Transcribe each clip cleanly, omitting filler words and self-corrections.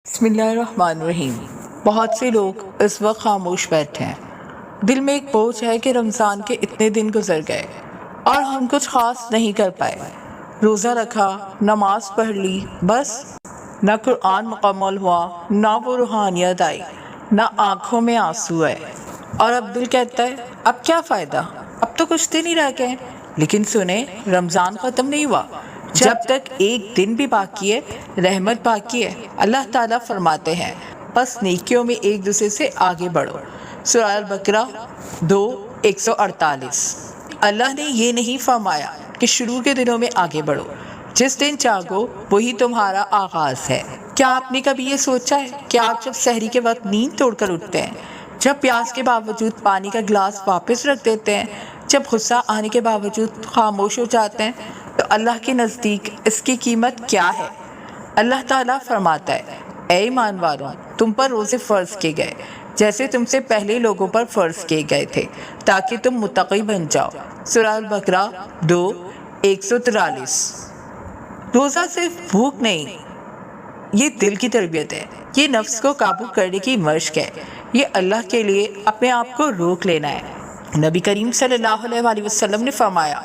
بسم اللہ الرحمن الرحیم۔ بہت سے لوگ اس وقت خاموش بیٹھے ہیں۔ دل میں ایک بوجھ ہے کہ رمضان کے اتنے دن گزر گئے اور ہم کچھ خاص نہیں کر پائے۔ روزہ رکھا، نماز پڑھ لی، بس نہ قرآن مکمل ہوا، نہ وہ روحانیت آئی، نہ آنکھوں میں آنسو آئے۔ اور اب دل کہتا ہے اب کیا فائدہ، اب تو کچھ دن ہی رہ گئے۔ لیکن سنیں، رمضان ختم نہیں ہوا۔ جب تک ایک دن بھی باقی ہے، رحمت باقی ہے۔ اللہ تعالیٰ فرماتے ہیں بس نیکیوں میں ایک دوسرے سے آگے بڑھو۔ سورہ البقرہ 2:148۔ اللہ نے یہ نہیں فرمایا کہ شروع کے دنوں میں آگے بڑھو، جس دن جاگو وہی تمہارا آغاز ہے۔ کیا آپ نے کبھی یہ سوچا ہے کہ آپ جب سحری کے وقت نیند توڑ کر اٹھتے ہیں، جب پیاس کے باوجود پانی کا گلاس واپس رکھ دیتے ہیں، جب غصہ آنے کے باوجود خاموش ہو جاتے ہیں، تو اللہ کے نزدیک اس کی قیمت کیا ہے؟ اللہ تعالیٰ فرماتا ہے اے ایمان والوں، تم پر روزے فرض کیے گئے جیسے تم سے پہلے لوگوں پر فرض کیے گئے تھے تاکہ تم متقی بن جاؤ۔ سورہ البقرہ 2:143۔ روزہ صرف بھوک نہیں، یہ دل کی تربیت ہے، یہ نفس کو قابو کرنے کی مشق ہے، یہ اللہ کے لیے اپنے آپ کو روک لینا ہے۔ نبی کریم صلی اللہ علیہ وسلم نے فرمایا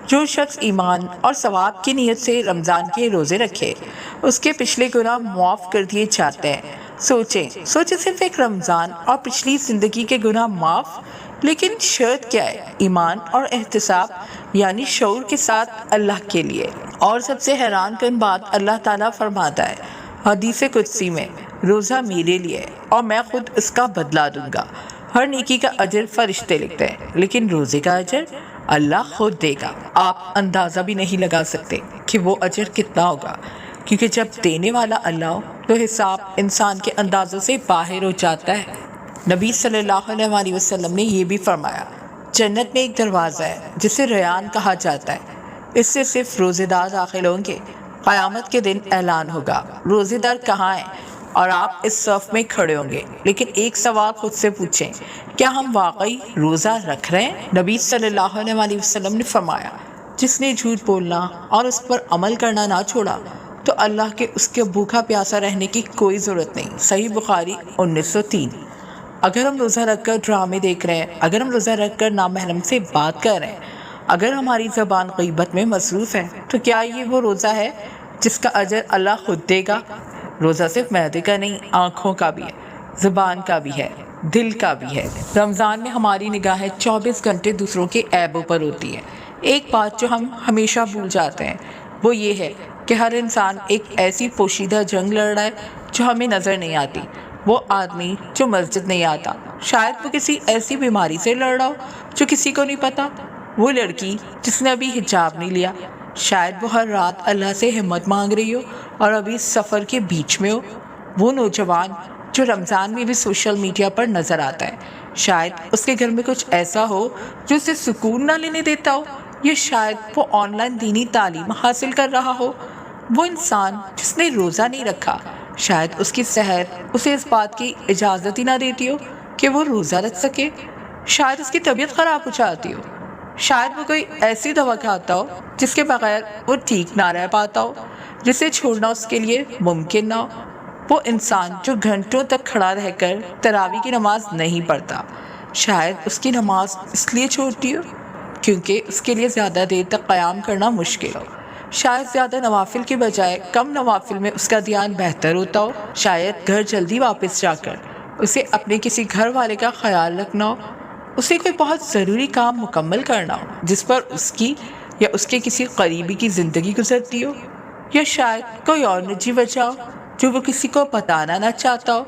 جو شخص ایمان اور ثواب کی نیت سے رمضان کے روزے رکھے اس کے پچھلے گناہ معاف کر دیے جاتے ہیں۔ سوچیں صرف ایک رمضان اور پچھلی زندگی کے گناہ معاف، لیکن شرط کیا ہے؟ ایمان اور احتساب، یعنی شعور کے ساتھ اللہ کے لیے۔ اور سب سے حیران کن بات، اللہ تعالیٰ فرماتا ہے حدیث قدسی میں روزہ میرے لیے اور میں خود اس کا بدلہ دوں گا۔ ہر نیکی کا اجر فرشتے لکھتے ہیں، لیکن روزے کا اجر اللہ خود دے گا۔ آپ اندازہ بھی نہیں لگا سکتے کہ وہ اجر کتنا ہوگا، کیونکہ جب دینے والا اللہ ہو تو حساب انسان کے اندازوں سے باہر ہو جاتا ہے۔ نبی صلی اللہ علیہ وسلم نے یہ بھی فرمایا جنت میں ایک دروازہ ہے جسے ریان کہا جاتا ہے، اس سے صرف روزے دار داخل ہوں گے۔ قیامت کے دن اعلان ہوگا روزے دار کہاں ہیں، اور آپ اس صف میں کھڑے ہوں گے، لیکن ایک سوال خود سے پوچھیں کیا ہم واقعی روزہ رکھ رہے ہیں؟ نبی صلی اللہ علیہ وسلم نے فرمایا جس نے جھوٹ بولنا اور اس پر عمل کرنا نہ چھوڑا تو اللہ کے اس کے بھوکا پیاسا رہنے کی کوئی ضرورت نہیں۔ صحیح بخاری 1903۔ اگر ہم روزہ رکھ کر ڈرامے دیکھ رہے ہیں، اگر ہم روزہ رکھ کر نامحرم سے بات کر رہے ہیں، اگر ہماری زبان غیبت میں مصروف ہے، تو کیا یہ وہ روزہ ہے جس کا اجر اللہ خود دے گا؟ روزہ صرف معدے کا نہیں، آنکھوں کا بھی ہے، زبان کا بھی ہے، دل کا بھی ہے۔ رمضان میں ہماری نگاہیں 24 گھنٹے دوسروں کے عیبوں پر ہوتی ہے۔ ایک بات جو ہم ہمیشہ بھول جاتے ہیں وہ یہ ہے کہ ہر انسان ایک ایسی پوشیدہ جنگ لڑ رہا ہے جو ہمیں نظر نہیں آتی۔ وہ آدمی جو مسجد نہیں آتا، شاید وہ کسی ایسی بیماری سے لڑ رہا ہو جو کسی کو نہیں پتا۔ وہ لڑکی جس نے ابھی حجاب نہیں لیا، شاید وہ ہر رات اللہ سے ہمت مانگ رہی ہو اور ابھی سفر کے بیچ میں ہو۔ وہ نوجوان جو رمضان میں بھی سوشل میڈیا پر نظر آتا ہے، شاید اس کے گھر میں کچھ ایسا ہو جو اسے سکون نہ لینے دیتا ہو، یا شاید وہ آن لائن دینی تعلیم حاصل کر رہا ہو۔ وہ انسان جس نے روزہ نہیں رکھا، شاید اس کی صحت اسے اس بات کی اجازت ہی نہ دیتی ہو کہ وہ روزہ رکھ سکے، شاید اس کی طبیعت خراب ہو جاتی ہو، شاید وہ کوئی ایسی دوا کھاتا ہو جس کے بغیر وہ ٹھیک نہ رہ پاتا ہو، جسے چھوڑنا اس کے لیے ممکن نہ ہو۔ وہ انسان جو گھنٹوں تک کھڑا رہ کر تراویح کی نماز نہیں پڑھتا، شاید اس کی نماز اس لیے چھوٹی ہو کیونکہ اس کے لیے زیادہ دیر تک قیام کرنا مشکل ہو، شاید زیادہ نوافل کے بجائے کم نوافل میں اس کا دھیان بہتر ہوتا ہو، شاید گھر جلدی واپس جا کر اسے اپنے کسی گھر والے کا خیال رکھنا ہو، اسے کوئی بہت ضروری کام مکمل کرنا ہو جس پر اس کی یا اس کے کسی قریبی کی زندگی گزرتی ہو، یا شاید کوئی اور نجی وجہ ہو جو وہ کسی کو بتانا نہ چاہتا ہو۔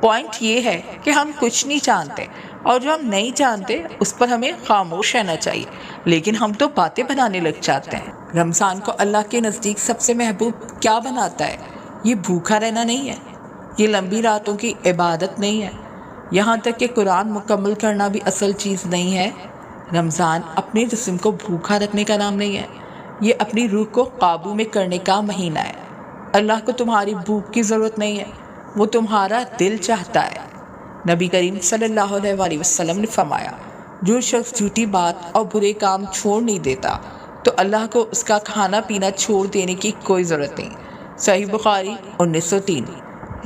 پوائنٹ یہ ہے کہ ہم کچھ نہیں جانتے، اور جو ہم نہیں جانتے اس پر ہمیں خاموش رہنا چاہیے، لیکن ہم تو باتیں بنانے لگ جاتے ہیں۔ رمضان کو اللہ کے نزدیک سب سے محبوب کیا بناتا ہے؟ یہ بھوکا رہنا نہیں ہے، یہ لمبی راتوں کی عبادت نہیں ہے، یہاں تک کہ قرآن مکمل کرنا بھی اصل چیز نہیں ہے۔ رمضان اپنے جسم کو بھوکا رکھنے کا نام نہیں ہے، یہ اپنی روح کو قابو میں کرنے کا مہینہ ہے۔ اللہ کو تمہاری بھوک کی ضرورت نہیں ہے، وہ تمہارا دل چاہتا ہے۔ نبی کریم صلی اللہ علیہ وسلم نے فرمایا جو شخص جھوٹی بات اور برے کام چھوڑ نہیں دیتا تو اللہ کو اس کا کھانا پینا چھوڑ دینے کی کوئی ضرورت نہیں۔ صحیح بخاری 1903۔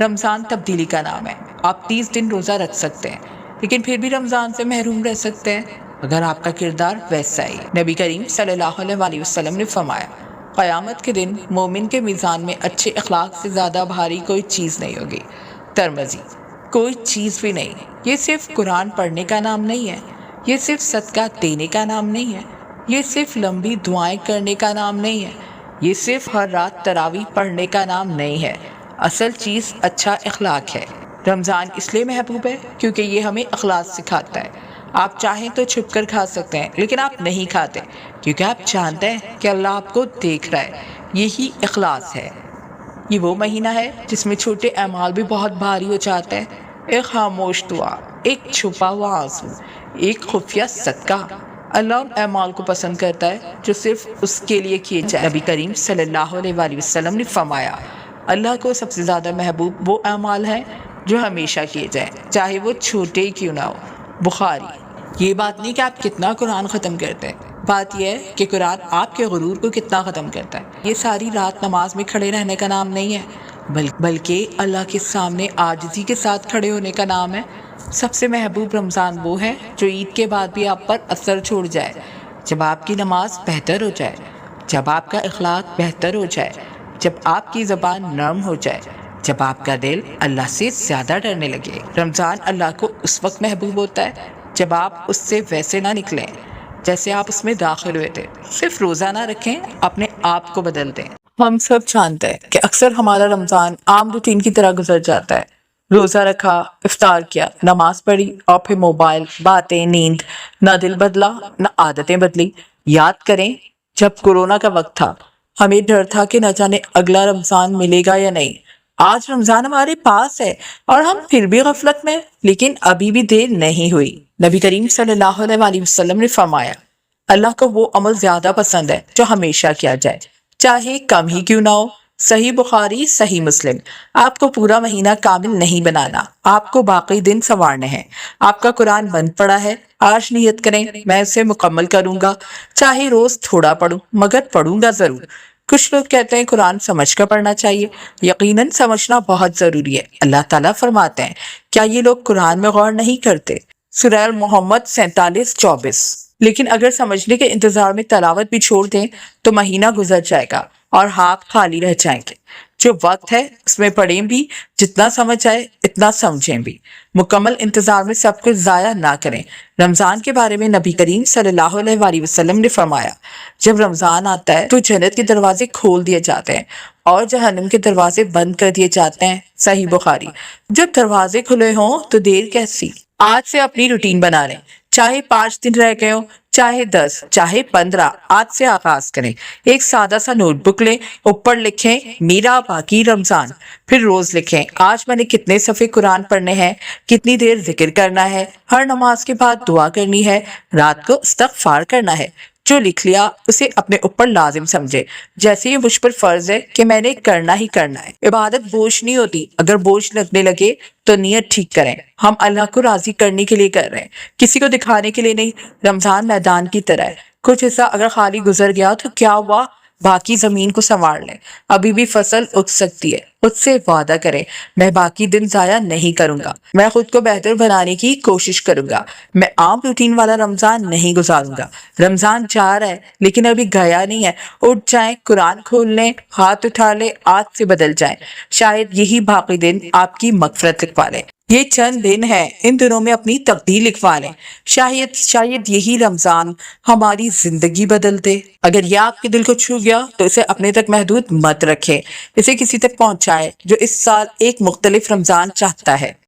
رمضان تبدیلی کا نام ہے۔ آپ 30 دن روزہ رکھ سکتے ہیں لیکن پھر بھی رمضان سے محروم رہ سکتے ہیں اگر آپ کا کردار ویسا ہی۔ نبی کریم صلی اللہ علیہ وسلم نے فرمایا، قیامت کے دن مومن کے میزان میں اچھے اخلاق سے زیادہ بھاری کوئی چیز نہیں ہوگی۔ ترمذی۔ کوئی چیز بھی نہیں، یہ صرف قرآن پڑھنے کا نام نہیں ہے، یہ صرف صدقہ دینے کا نام نہیں ہے، یہ صرف لمبی دعائیں کرنے کا نام نہیں ہے، یہ صرف ہر رات تراویح پڑھنے کا نام نہیں ہے۔ اصل چیز اچھا اخلاق ہے۔ رمضان اس لیے محبوب ہے کیونکہ یہ ہمیں اخلاق سکھاتا ہے۔ آپ چاہیں تو چھپ کر کھا سکتے ہیں لیکن آپ نہیں کھاتے کیونکہ آپ جانتے ہیں کہ اللہ آپ کو دیکھ رہا ہے۔ یہی اخلاص ہے۔ یہ وہ مہینہ ہے جس میں چھوٹے اعمال بھی بہت بھاری ہو جاتے ہیں۔ ایک خاموش دعا، ایک چھپا ہوا آنسو، ایک خفیہ صدقہ۔ اللہ ان اعمال کو پسند کرتا ہے جو صرف اس کے لیے کیے جائیں۔ نبی کریم صلی اللہ علیہ وسلم نے فرمایا، اللہ کو سب سے زیادہ محبوب وہ اعمال ہیں جو ہمیشہ کیے جائیں، چاہے وہ چھوٹے ہی کیوں نہ ہو۔ بخاری۔ یہ بات نہیں کہ آپ کتنا قرآن ختم کرتے ہیں، بات یہ ہے کہ قرآن آپ کے غرور کو کتنا ختم کرتا ہے۔ یہ ساری رات نماز میں کھڑے رہنے کا نام نہیں ہے، بلکہ اللہ کے سامنے عاجزی کے ساتھ کھڑے ہونے کا نام ہے۔ سب سے محبوب رمضان وہ ہے جو عید کے بعد بھی آپ پر اثر چھوڑ جائے، جب آپ کی نماز بہتر ہو جائے، جب آپ کا اخلاق بہتر ہو جائے، جب آپ کی زبان نرم ہو جائے، جب آپ کا دل اللہ سے زیادہ ڈرنے لگے۔ رمضان اللہ کو اس وقت محبوب ہوتا ہے جب آپ اس سے ویسے نہ نکلیں جیسے آپ اس میں داخل ہوئے تھے۔ صرف روزہ نہ رکھیں، اپنے آپ کو بدل دیں۔ ہم سب جانتے ہیں کہ اکثر ہمارا رمضان عام روٹین کی طرح گزر جاتا ہے۔ روزہ رکھا، افطار کیا، نماز پڑھی اور پھر موبائل، باتیں، نیند۔ نہ دل بدلا، نہ عادتیں بدلی۔ یاد کریں، جب کورونا کا وقت تھا ہمیں ڈر تھا کہ نہ جانے اگلا رمضان ملے گا یا نہیں۔ آج رمضان ہمارے پاس ہے اور ہم پھر بھی غفلت میں، لیکن ابھی بھی دیر نہیں ہوئی۔ نبی کریم صلی اللہ علیہ وسلم نے فرمایا، اللہ کو وہ عمل زیادہ پسند ہے جو ہمیشہ کیا جائے، چاہے کم ہی کیوں نہ ہو۔ صحیح بخاری، صحیح مسلم۔ آپ کو پورا مہینہ کامل نہیں بنانا، آپ کو باقی دن سنوارنے ہیں۔ آپ کا قرآن بند پڑا ہے، آج نیت کریں میں اسے مکمل کروں گا، چاہے روز تھوڑا پڑھوں مگر پڑھوں گا ضرور۔ کچھ لوگ کہتے ہیں قرآن سمجھ کر پڑھنا چاہیے، یقیناً سمجھنا بہت ضروری ہے۔ اللہ تعالیٰ فرماتے ہیں، کیا یہ لوگ قرآن میں غور نہیں کرتے؟ سورہ محمد 47:24۔ لیکن اگر سمجھنے کے انتظار میں تلاوت بھی چھوڑ دیں تو مہینہ گزر جائے گا اور ہاتھ خالی رہ جائیں گے۔ جو وقت ہے اس میں پڑھیں بھی، جتنا سمجھ آئے اتنا سمجھیں بھی۔ مکمل انتظار میں سب کچھ ضائع نہ کریں۔ رمضان کے بارے میں نبی کریم صلی اللہ علیہ وسلم نے فرمایا، جب رمضان آتا ہے تو جنت کے دروازے کھول دیے جاتے ہیں اور جہنم کے دروازے بند کر دیے جاتے ہیں۔ صحیح بخاری۔ جب دروازے کھلے ہوں تو دیر کیسی؟ آج سے اپنی روٹین بنا لیں، چاہے 5 دن رہ گئے ہوں، چاہے 10، چاہے 15، آج سے آغاز کریں۔ ایک سادہ سا نوٹ بک لیں، اوپر لکھیں میرا باقی رمضان، پھر روز لکھیں آج میں نے کتنے صفحے قرآن پڑھنے ہیں، کتنی دیر ذکر کرنا ہے، ہر نماز کے بعد دعا کرنی ہے، رات کو استغفار کرنا ہے۔ جو لکھ لیا اسے اپنے اوپر لازم سمجھے، جیسے یہ مجھ پر فرض ہے کہ میں نے کرنا ہی کرنا ہے۔ عبادت بوجھ نہیں ہوتی، اگر بوجھ لگنے لگے تو نیت ٹھیک کریں، ہم اللہ کو راضی کرنے کے لیے کر رہے ہیں، کسی کو دکھانے کے لیے نہیں۔ رمضان میدان کی طرح ہے، کچھ حصہ اگر خالی گزر گیا تو کیا ہوا، باقی زمین کو سنوار لیں، ابھی بھی فصل اگ سکتی ہے۔ خود سے وعدہ کریں، میں باقی دن ضائع نہیں کروں گا، میں خود کو بہتر بنانے کی کوشش کروں گا، میں عام روٹین والا رمضان نہیں گزاروں گا۔ رمضان جا رہا ہے لیکن ابھی گیا نہیں ہے، اٹھ جائیں، قرآن کھول لیں، ہاتھ اٹھا لیں، آج سے بدل جائیں، شاید یہی باقی دن آپ کی مغفرت لکھوا لیں۔ یہ چند دن ہیں، ان دنوں میں اپنی تقدیر لکھوا لیں، شاید یہی رمضان ہماری زندگی بدل دے۔ اگر یہ آپ کے دل کو چھو گیا تو اسے اپنے تک محدود مت رکھیں، اسے کسی تک پہنچائے جو اس سال ایک مختلف رمضان چاہتا ہے۔